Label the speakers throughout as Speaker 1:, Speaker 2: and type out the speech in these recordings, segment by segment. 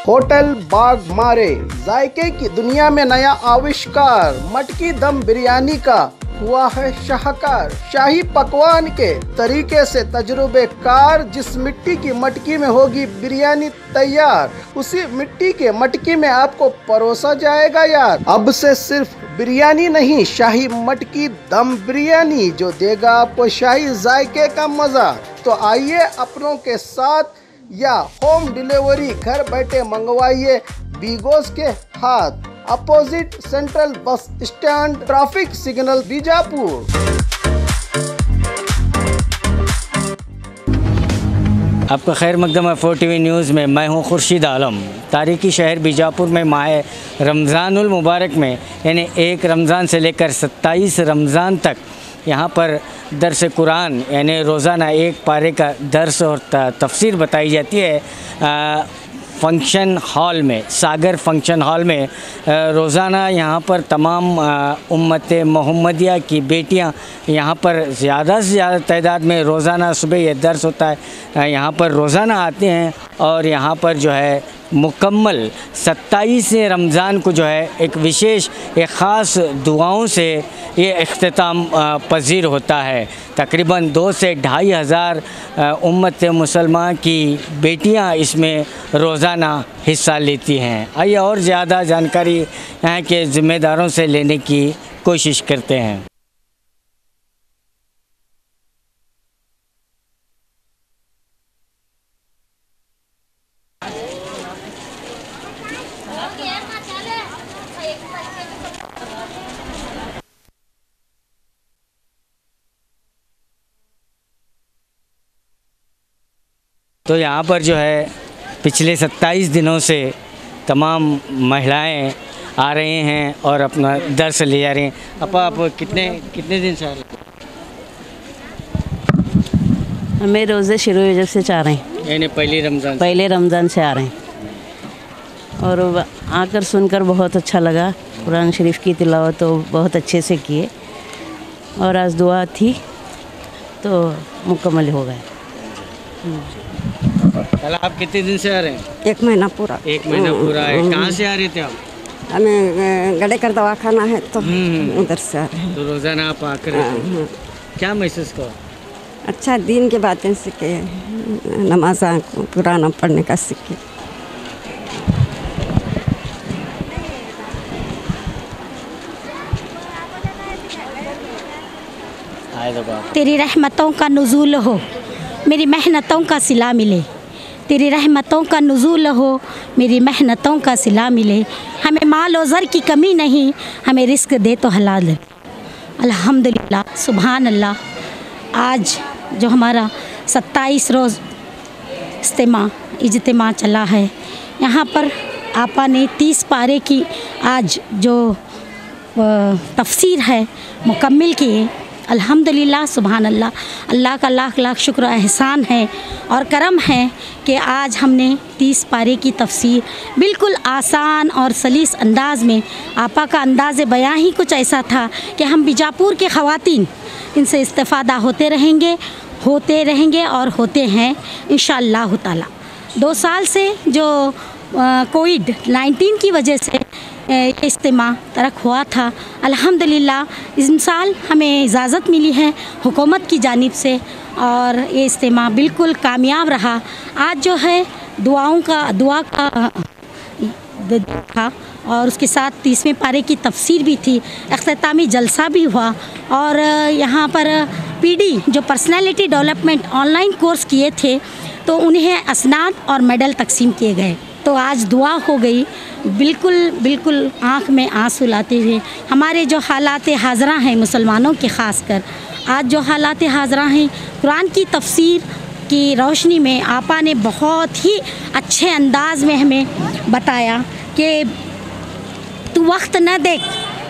Speaker 1: Hotel बाग मारे, जायके की दुनिया में नया आविष्कार, मटकी दम बिरयानी का हुआ है शाहकार। शाही पकवान के तरीके से तजुर्बेकार, जिस मिट्टी की मटकी में होगी बिरयानी तैयार, उसी मिट्टी के मटकी में आपको परोसा जाएगा यार। अब से सिर्फ बिरयानी नहीं, शाही मटकी दम बिरयानी, जो देगा आपको शाही जायके का मजा। तो आइए अपनों के साथ या होम डिलीवरी घर बैठे मंगवाइए बीगोस के हाथ, opposite central bus stand, traffic signal Bijapur.
Speaker 2: आपका खैर मकदम 4 TV न्यूज़ में मैं हूं खुर्शीद आलम। तारीखी शहर बीजापुर में माह रमज़ानुल मुबारक में यानी 1 रमज़ान से लेकर 27 रमज़ान तक यहाँ पर दर्स कुरान यानी रोज़ाना 1 पारे का दर्स और तफसीर बताई जाती है। फंक्शन हॉल में, सागर फंक्शन हॉल में रोज़ाना यहाँ पर तमाम उम्मत मोहम्मदिया की बेटियाँ यहाँ पर ज़्यादा से ज़्यादा तादाद में रोज़ाना सुबह ये दर्स होता है, यहाँ पर रोज़ाना आते हैं और यहाँ पर जो है मुकम्मल 27 रमज़ान को जो है एक विशेष एक ख़ास दुआओं से ये इख्तिताम पज़ीर होता है। तकरीबन 2 से 2.5 हज़ार उम्मत मुसलमान की बेटियां इसमें रोज़ाना हिस्सा लेती हैं। आइए और ज़्यादा जानकारी यहाँ के ज़िम्मेदारों से लेने की कोशिश करते हैं। तो यहाँ पर जो है पिछले 27 दिनों से तमाम महिलाएं आ रही हैं और अपना दर्स ले जा रही हैं। आप कितने दिन से आ रहे हैं?
Speaker 3: हमें रोज़े शुरू हुए जब से चाह रहे हैं,
Speaker 2: यानी पहले
Speaker 3: रमज़ान से आ रहे हैं और आकर सुनकर बहुत अच्छा लगा। कुरान शरीफ की तिलावत तो बहुत अच्छे से किए और आज दुआ थी तो मुकम्मल हो गए।
Speaker 2: आप कितने दिन से आ रहे हैं?
Speaker 4: 1 महीना पूरा।
Speaker 2: 1 महीना पूरा है। कहाँ से आ रहे थे आप?
Speaker 4: हमें गड़े कर दवाखाना है तो उधर से आ रहे हैं।
Speaker 2: तो रोज़ाना आप आकर क्या महसूस करो?
Speaker 4: अच्छा, दीन की बातें सीखे, नमाज कुरान पढ़ने का सीखे।
Speaker 5: तेरी रहमतों का नुज़ूल हो, मेरी मेहनतों का सिला मिले। तेरी रहमतों का नुज़ूल हो, मेरी मेहनतों का सिला मिले। हमें माल और ज़र की कमी नहीं, हमें रिस्क दे तो हलाल। अल्हम्दुलिल्लाह, सुभान अल्लाह। आज जो हमारा 27 रोज़ इज्तिमा चला है, यहाँ पर आपा ने 30 पारे की आज जो तफसीर है मुकम्मिल किए। अल्हम्दुलिल्लाह, सुभान अल्लाह। अल्लाह का लाख लाख शुक्र एहसान है और करम है कि आज हमने 30 पारे की तफसीर बिल्कुल आसान और सलीस अंदाज में, आपा का अंदाज़ बयां ही कुछ ऐसा था कि हम बीजापुर के ख़वातीन इनसे इस्तिफ़ादा होते रहेंगे और होते हैं इंशाअल्लाह ताला। 2 साल से जो कोविड-19 की वजह से इज्तिमा तरक हुआ था, अल्हम्दुलिल्लाह इस साल हमें इजाज़त मिली है हुकूमत की जानिब से और ये इज्तिमा बिल्कुल कामयाब रहा। आज जो है दुआ का था और उसके साथ 30वें पारे की तफसीर भी थी, इख्तितामी जलसा भी हुआ और यहाँ पर PD जो पर्सनैलिटी डेवलपमेंट ऑनलाइन कोर्स किए थे तो उन्हें असनाद और मेडल तकसीम किए गए। तो आज दुआ हो गई, बिल्कुल आँख में आंसू लाते हुए। हमारे जो हालात हाज़रा हैं मुसलमानों के ख़ास कर, आज जो हालात हाज़रा हैं कुरान की तफसीर की रोशनी में आपा ने बहुत ही अच्छे अंदाज में हमें बताया कि तू वक्त न देख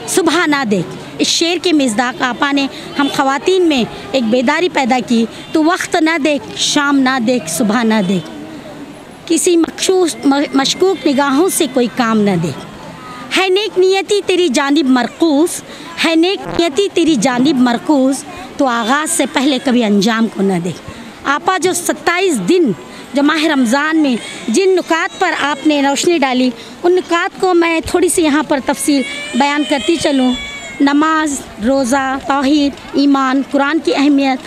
Speaker 5: सुबह ना देख। इस शेर के मिज़दाक आपा ने हम ख़वातीन में एक बेदारी पैदा की। तू वक्त ना देख, शाम ना देख, सुबह ना देख, किसी मशकूक निगाहों से कोई काम न दे। है नेक नियति तेरी जानिब मरकूज़, है नेक नियति तेरी जानिब मरकूज़, तो आगाज़ से पहले कभी अंजाम को न दे। आपा जो 27 दिन जो माह रमज़ान में जिन नुकात पर आपने रोशनी डाली, उन नुकात को मैं थोड़ी सी यहाँ पर तफसील बयान करती चलूँ। नमाज, रोज़ा, तौहीद, ईमान, कुरान की अहमियत,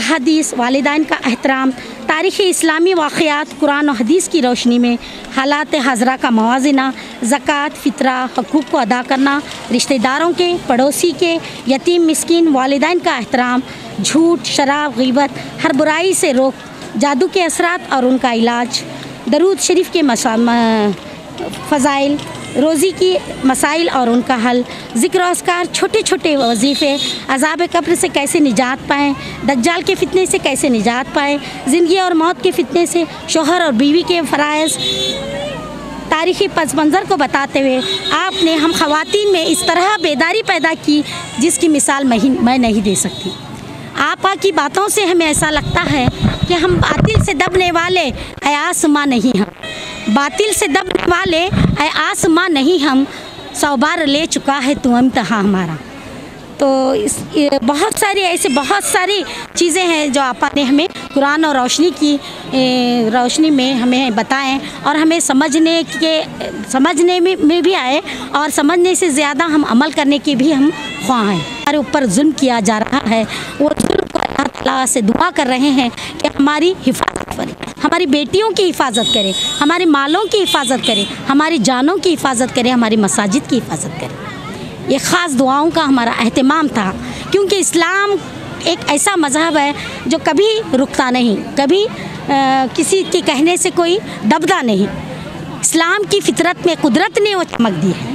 Speaker 5: हदीस, वालिदैन का एहतराम, तारीख़ी इस्लामी वाक़यात कुरान और हदीस की रोशनी में, हालात हाज़रा का मवाज़ना, ज़कात, फ़ितरा, हक़ूक़ को अदा करना, रिश्तेदारों के, पड़ोसी के, यतीम मिस्कीन, वालिदैन का एहतराम, झूठ, शराब, ग़ीबत, हर बुराई से रोक, जादू के असरात और उनका इलाज, दरूद शरीफ के फ़ज़ाइल, रोज़ी की मसाइल और उनका हल, ज़िक्र अस्कार, छोटे छोटे वजीफ़े, अज़ाब कब्र से कैसे निजात पाएँ, दज्जाल के फितने से कैसे निजात पाएँ, ज़िंदगी और मौत के फितने से, शोहर और बीवी के फ़राइज़, तारीख़ी पस मंज़र को बताते हुए आपने हम ख़वातीन में इस तरह बेदारी पैदा की जिसकी मिसाल मैं नहीं दे सकती। आपा की बातों से हमें ऐसा लगता है कि हम बातिल से दबने वाले ऐ आसमां नहीं हम, बातिल से दबने वाले ऐ आसमां नहीं हम, 100 बार ले चुका है तू इम्तिहान हमारा। तो बहुत सारी चीज़ें हैं जो आपा ने हमें कुरान और रोशनी में हमें बताएं और हमें समझने में भी आए और समझने से ज़्यादा हम अमल करने के भी हम ख्वाह हैं। हमारे ऊपर जुल्म किया जा रहा है, वो जुल्म को अल्लाह ताला से दुआ कर रहे हैं कि हमारी हिफाजत करें, हमारी बेटियों की हिफाजत करें, हमारे मालों की हिफाजत करें, हमारी जानों की हिफाजत करें, हमारी मसाजिद की हिफाजत करें। ये ख़ास दुआओं का हमारा एहतमाम था, क्योंकि इस्लाम एक ऐसा मज़हब है जो कभी रुकता नहीं, कभी किसी के कहने से कोई दबदा नहीं। इस्लाम की फितरत में कुदरत ने वो चमक दी है।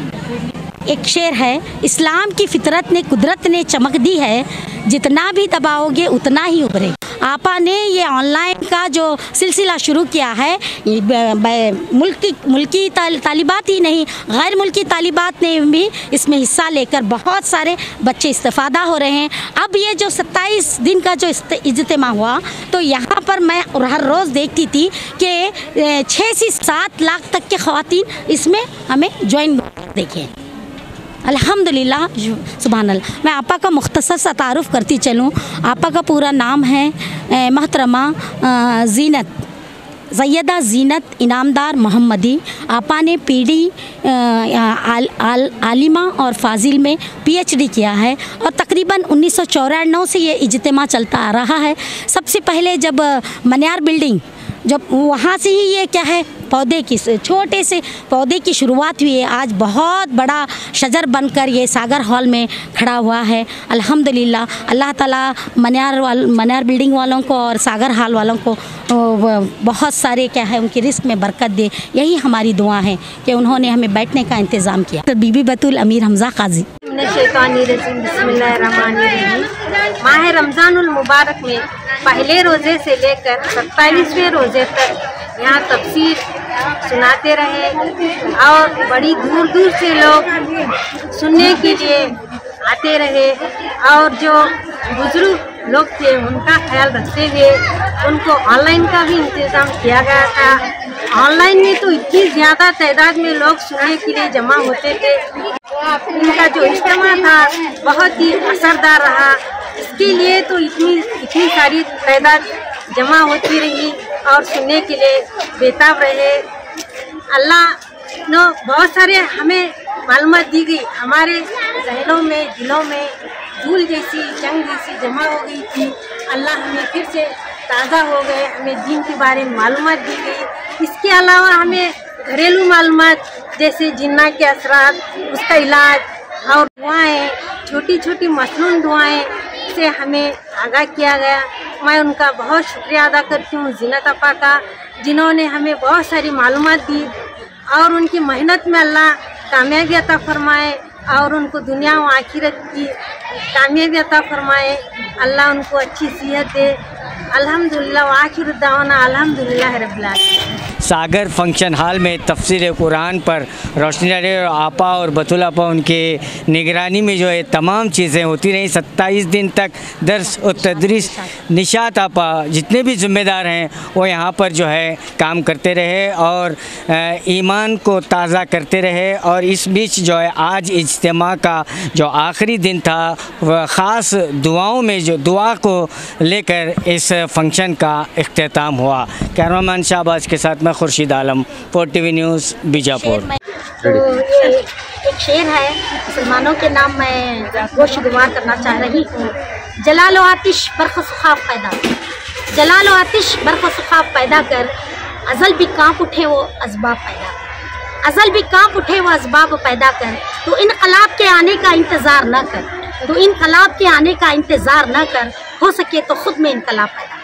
Speaker 5: एक शेर है, इस्लाम की फितरत ने कुदरत ने चमक दी है, जितना भी दबाओगे उतना ही उभरे। आपा ने ये ऑनलाइन का जो सिलसिला शुरू किया है, मुल्की तालिबात ही नहीं, गैर मुल्की तालिबात ने भी इसमें हिस्सा लेकर बहुत सारे बच्चे इस्तेफ़ादा हो रहे हैं। अब ये जो 27 दिन का जो इज्तिमा हुआ, तो यहाँ पर मैं हर रोज़ देखती थी कि 6 से 7 लाख तक के ख़वातीन इसमें हमें ज्वाइन देखें। अल्हम्दुलिल्लाह, सुभान अल्लाह। मैं आपा का मुख्तसर सा तारुफ़ करती चलूँ। आपा का पूरा नाम है मोहतरमा सैयदा ज़ीनत इनामदार मोहम्मदी। आपा ने पीडी आलिमा और फ़ाजिल में PhD किया है और तकरीबन 1994 से ये इज्तिमा चलता आ रहा है। सबसे पहले जब मनियार बिल्डिंग, जब वहाँ से ही ये क्या है, छोटे से पौधे की शुरुआत हुई है। आज बहुत बड़ा शजर बनकर ये सागर हॉल में खड़ा हुआ है। अल्हम्दुलिल्लाह, अल्लाह ताला मनियार बिल्डिंग वालों को और सागर हॉल वालों को बहुत सारे क्या है उनकी रिस्क में बरकत दे। यही हमारी दुआ है कि उन्होंने हमें बैठने का इंतज़ाम किया। तो बीबी बतूल अमीर हमज़ा काजी।
Speaker 6: माह रमज़ानुल मुबारक में पहले रोज़े से लेकर 27वें रोज़े तक यहाँ तफसीर सुनाते रहे और बड़ी दूर दूर से लोग सुनने के लिए आते रहे और जो बुजुर्ग लोग थे उनका ख्याल रखते हुए उनको ऑनलाइन का भी इंतज़ाम किया गया था। ऑनलाइन में तो इतनी ज़्यादा तादाद में लोग सुनने के लिए जमा होते थे। उनका जो इज्तिमा था बहुत ही असरदार रहा। इसके लिए तो इतनी सारी तादाद जमा होती रही और सुनने के लिए बेताब रहे। अल्लाह ने बहुत सारे हमें मालूमात दी गई। हमारे जहनों में, दिलों में धूल जैसी, जंग जैसी जमा हो गई थी। अल्लाह हमें फिर से ताज़ा हो गए, हमें दीन के बारे में मालूमात दी गई। इसके अलावा हमें घरेलू मालूमात जैसे जिन्ना के असरात, उसका इलाज और दुआएँ, छोटी छोटी मसनून दुआएँ से हमें आगाह किया गया। मैं उनका बहुत शुक्रिया अदा करती हूँ ज़ीनत आपा का, जिन्होंने हमें बहुत सारी मालूमात दी और उनकी मेहनत में अल्लाह कामयाबी अता फरमाए और उनको दुनिया व आखिरत की कामयाबी अता फरमाए। अल्लाह उनको अच्छी सेहत दे। अल्हम्दुलिल्लाह व आखिर दावाना अल्हम्दुलिल्लाह रब्बिल आलमीन।
Speaker 2: सागर फंक्शन हॉल में तफसीर कुरान पर रोशनी डाली और आपा और बतूल आपा उनके निगरानी में जो है तमाम चीज़ें होती रहीं। 27 दिन तक दर्स और तदरीस, निशात आपा जितने भी ज़िम्मेदार हैं वो यहाँ पर जो है काम करते रहे और ईमान को ताज़ा करते रहे। और इस बीच जो है आज इज्तिमा का जो आखिरी दिन था वह ख़ास दुआओं में जो दुआ को लेकर इस फंक्शन का इख्तिताम हुआ। कैमरामैन शाहबाज के साथ मैं खुर्शीद आलम, 4TV न्यूज़ बीजापुर।
Speaker 5: तो ये एक शेर है, मुसलमानों के नाम मैं वो शुरुआत करना चाह रही हूँ। जलालो आतिश बर्क़ सुखाब पैदा, जलालो आतिश बर्क़ सुखाब पैदा कर, अज़ल भी कांप उठे वो असबाब पैदा, अज़ल भी कांप उठे वो असबाब पैदा कर। तो इनकलाब के आने का इंतज़ार न कर, तो इनकलाब के आने का इंतज़ार न कर, हो सके तो खुद में इनकलाब पैदा।